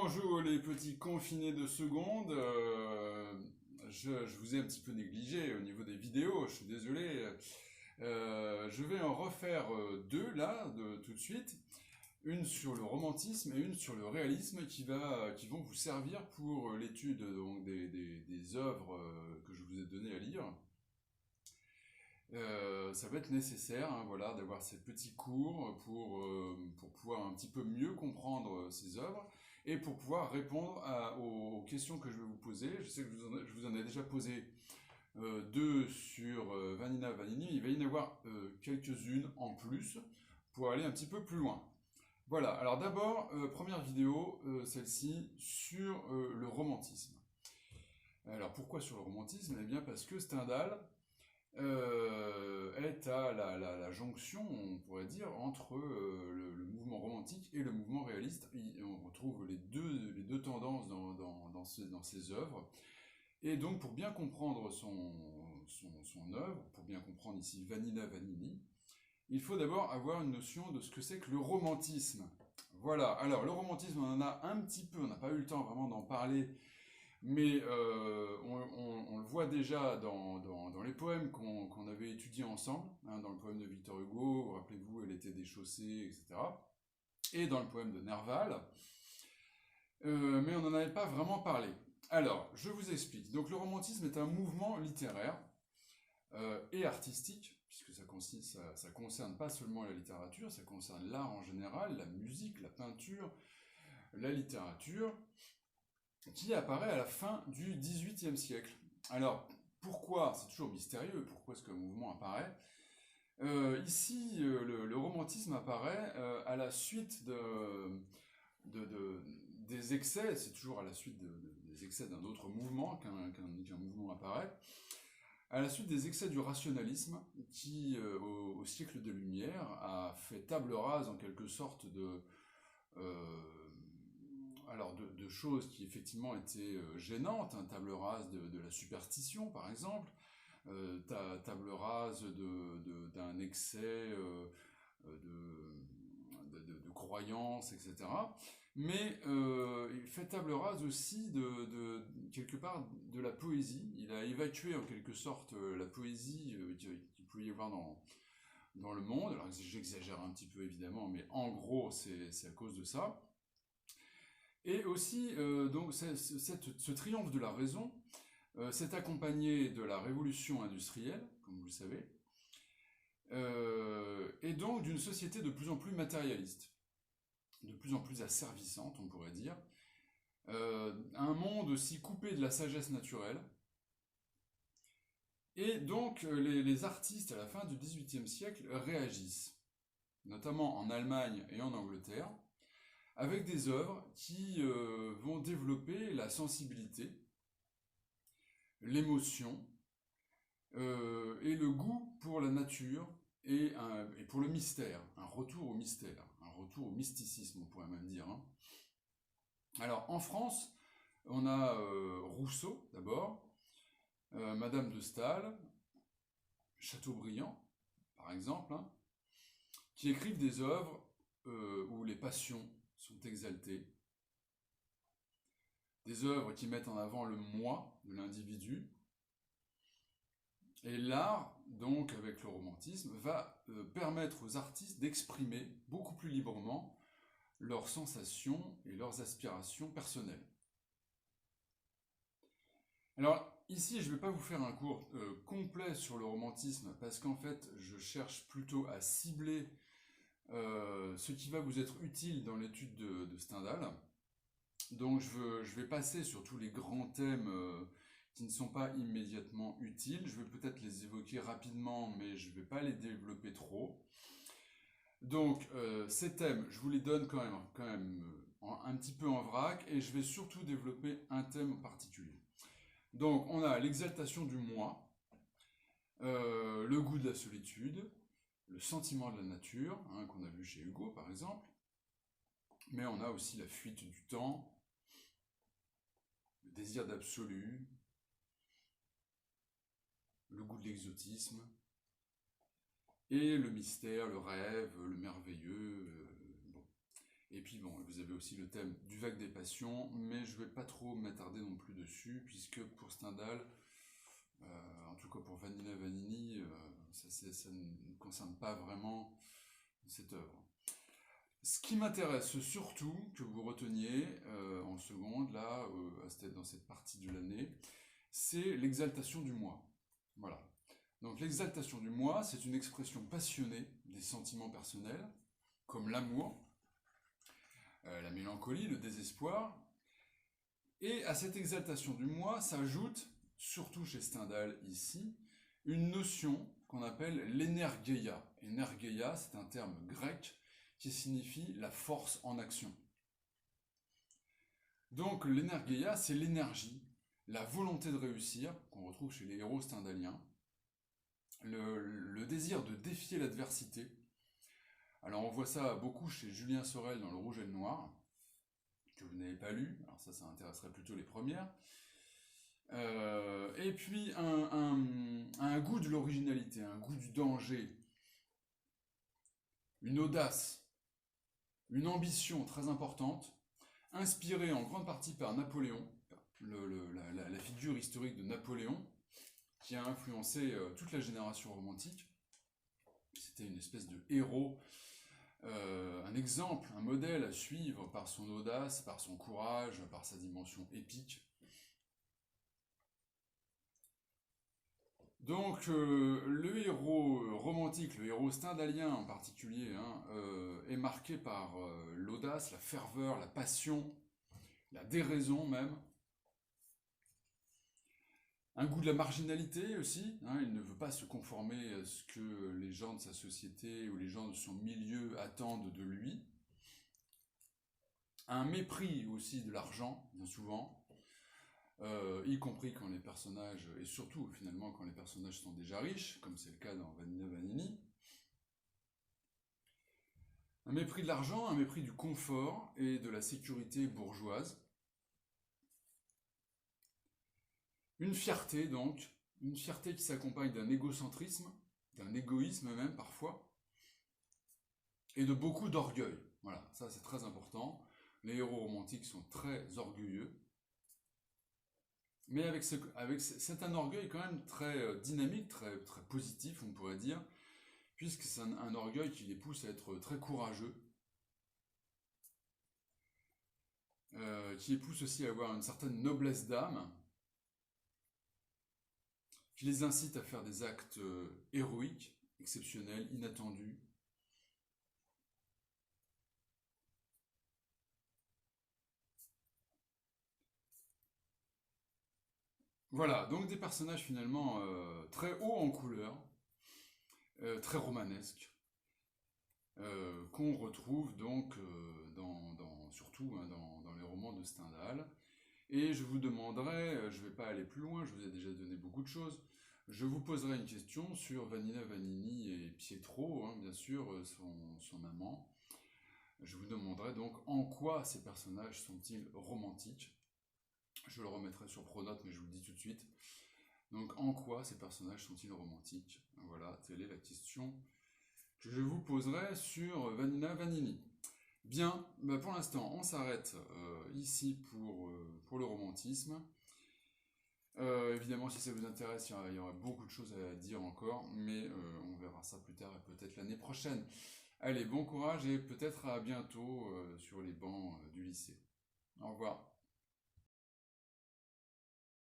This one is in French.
Bonjour les petits confinés de seconde. Je vous ai un petit peu négligé au niveau des vidéos, je suis désolé. Je vais en refaire deux là, tout de suite. Une sur le romantisme et une sur le réalisme qui vont vous servir pour l'étude donc, des œuvres que je vous ai données à lire. Ça va être nécessaire, hein, voilà, d'avoir ces petits cours pour pouvoir un petit peu mieux comprendre ces œuvres et pour pouvoir répondre aux questions que je vais vous poser. Je sais que je vous en ai déjà posé deux sur Vanina Vanini, il va y en avoir quelques-unes en plus pour aller un petit peu plus loin. Voilà, alors d'abord, première vidéo, celle-ci, sur le romantisme. Alors pourquoi sur le romantisme? Eh bien parce que Stendhal est à la jonction, on pourrait dire, entre le mouvement romantique et le mouvement réaliste. On retrouve les deux tendances dans ses œuvres. Et donc, pour bien comprendre son œuvre, pour bien comprendre ici Vanina Vanini, il faut d'abord avoir une notion de ce que c'est que le romantisme. Voilà, alors le romantisme, on en a un petit peu, on n'a pas eu le temps vraiment d'en parler, mais on le voit déjà dans les poèmes qu'on avait étudiés ensemble, hein, dans le poème de Victor Hugo, rappelez-vous, Elle était déchaussée, etc. Et dans le poème de Nerval, mais on n'en avait pas vraiment parlé. Alors, je vous explique. Donc le romantisme est un mouvement littéraire et artistique, puisque ça concerne pas seulement la littérature, ça concerne l'art en général, la musique, la peinture, la littérature, qui apparaît à la fin du XVIIIe siècle. Alors, pourquoi? C'est toujours mystérieux, pourquoi est-ce qu'un mouvement apparaît? Ici, le romantisme apparaît à la suite des excès, c'est toujours à la suite des excès d'un autre mouvement qu'un mouvement apparaît, à la suite des excès du rationalisme qui, au siècle des Lumières, a fait table rase en quelque sorte de choses qui effectivement étaient gênantes, hein, table rase de la superstition par exemple, table rase d'un excès de croyances, etc. Mais il fait table rase aussi quelque part de la poésie. Il a évacué en quelque sorte la poésie qu'il pouvait y avoir dans le monde. Alors j'exagère un petit peu évidemment, mais en gros c'est à cause de ça. Et aussi, donc, ce triomphe de la raison s'est accompagné de la révolution industrielle, comme vous le savez, et donc d'une société de plus en plus matérialiste, de plus en plus asservissante, on pourrait dire, un monde aussi coupé de la sagesse naturelle. Et donc, les artistes, à la fin du XVIIIe siècle, réagissent, notamment en Allemagne et en Angleterre, avec des œuvres qui vont développer la sensibilité, l'émotion et le goût pour la nature et pour le mystère, un retour au mystère, un retour au mysticisme, on pourrait même dire. Hein. Alors, en France, on a Rousseau, d'abord, Madame de Staël, Chateaubriand, par exemple, hein, qui écrivent des œuvres où les passions sont exaltées, des œuvres qui mettent en avant le moi de l'individu. Et l'art, donc avec le romantisme, va permettre aux artistes d'exprimer beaucoup plus librement leurs sensations et leurs aspirations personnelles. Alors ici, je ne vais pas vous faire un cours complet sur le romantisme parce qu'en fait, je cherche plutôt à cibler ce qui va vous être utile dans l'étude de Stendhal. Donc je vais passer sur tous les grands thèmes qui ne sont pas immédiatement utiles. Je vais peut-être les évoquer rapidement, mais je ne vais pas les développer trop. Donc ces thèmes, je vous les donne quand même un petit peu en vrac, et je vais surtout développer un thème particulier. Donc on a l'exaltation du moi, le goût de la solitude, le sentiment de la nature, hein, qu'on a vu chez Hugo par exemple, mais on a aussi la fuite du temps, le désir d'absolu, le goût de l'exotisme, et le mystère, le rêve, le merveilleux. Bon. Et puis bon, vous avez aussi le thème du vague des passions, mais je ne vais pas trop m'attarder non plus dessus, puisque pour Stendhal, en tout cas pour Vanilla Vanini, ça ne concerne pas vraiment cette œuvre. Ce qui m'intéresse surtout, que vous reteniez en seconde, là, dans cette partie de l'année, c'est l'exaltation du moi. Voilà. Donc l'exaltation du moi, c'est une expression passionnée des sentiments personnels, comme l'amour, la mélancolie, le désespoir. Et à cette exaltation du moi s'ajoute, surtout chez Stendhal ici, une notion qu'on appelle l'énergeia. Energeia, c'est un terme grec qui signifie la force en action. Donc l'énergeia, c'est l'énergie, la volonté de réussir, qu'on retrouve chez les héros stendhaliens, le désir de défier l'adversité. Alors on voit ça beaucoup chez Julien Sorel dans Le Rouge et le Noir, que vous n'avez pas lu, alors ça intéresserait plutôt les premières. Et puis un goût de l'originalité, un goût du danger, une audace, une ambition très importante, inspirée en grande partie par Napoléon, la figure historique de Napoléon, qui a influencé toute la génération romantique. C'était une espèce de héros, un exemple, un modèle à suivre par son audace, par son courage, par sa dimension épique. Donc le héros romantique, le héros stendhalien en particulier, est marqué par l'audace, la ferveur, la passion, la déraison même. Un goût de la marginalité aussi, il ne veut pas se conformer à ce que les gens de sa société ou les gens de son milieu attendent de lui. Un mépris aussi de l'argent, bien souvent, y compris quand les personnages, et surtout finalement quand les personnages sont déjà riches, comme c'est le cas dans Vanilla Vanini. Un mépris de l'argent, un mépris du confort et de la sécurité bourgeoise. Une fierté donc, une fierté qui s'accompagne d'un égocentrisme, d'un égoïsme même parfois, et de beaucoup d'orgueil. Voilà, ça c'est très important. Les héros romantiques sont très orgueilleux, mais c'est un orgueil quand même très dynamique, très positif on pourrait dire, puisque c'est un orgueil qui les pousse à être très courageux, qui les pousse aussi à avoir une certaine noblesse d'âme, qui les incite à faire des actes héroïques, exceptionnels, inattendus. Voilà, donc des personnages finalement très hauts en couleur, très romanesques, qu'on retrouve donc surtout dans les romans de Stendhal. Et je vous demanderai, je ne vais pas aller plus loin, je vous ai déjà donné beaucoup de choses, je vous poserai une question sur Vanilla Vanini et Pietro, bien sûr, son amant. Je vous demanderai donc en quoi ces personnages sont-ils romantiques. Je le remettrai sur Pronote, mais je vous le dis tout de suite. Donc en quoi ces personnages sont-ils romantiques? Voilà, telle est la question que je vous poserai sur Vanilla Vanini. Bien, pour l'instant, on s'arrête ici pour le romantisme. Évidemment, si ça vous intéresse, il y aura beaucoup de choses à dire encore, mais on verra ça plus tard et peut-être l'année prochaine. Allez, bon courage et peut-être à bientôt sur les bancs du lycée. Au revoir.